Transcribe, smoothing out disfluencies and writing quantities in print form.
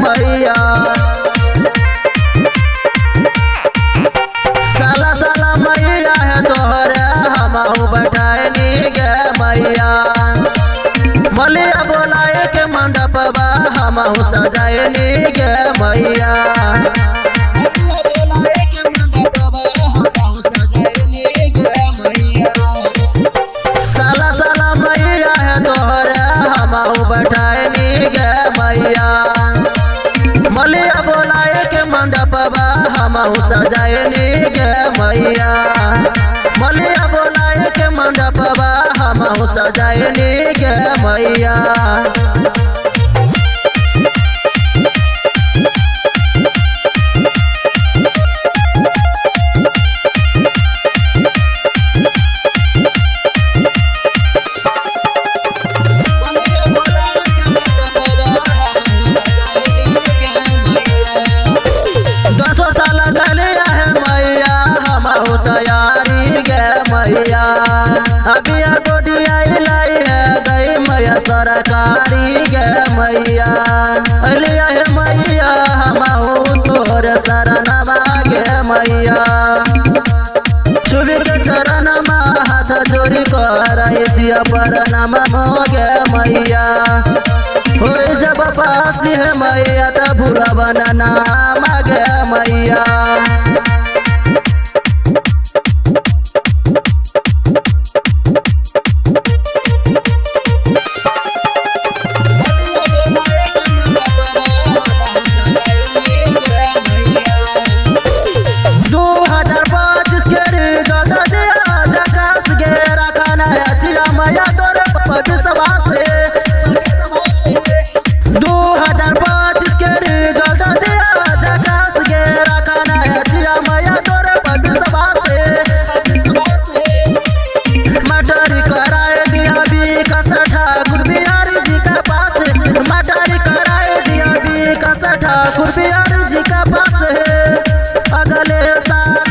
मैया। साला साला मैया है तोहरे हमहू बैठनी गे मैया। मलिया बोलाए के मंडपवा हमहू सजायनी गे मैया। साला साला मैया है तोहरे हमहू बैठनी गे मैया। मलिया बोलाए के मंडपवा हमहू सजायनी गे मैया। मलिया बोलाए के मंडपवा हमहू सजायनी गे मैया। तैयारी गे मैया अभी गोडिया लाई है गई मैया सरकारी गे मैया। लिया है मैया हमहू तोर शरणवा गे मैया। छुबी के चरणमा हाथ जोड़ी कर परनमा गे मैया। हो जब पासी है मैया त भूलबा नाम गे मैया। ठाकुर बिहारी जी का पास है अगले साल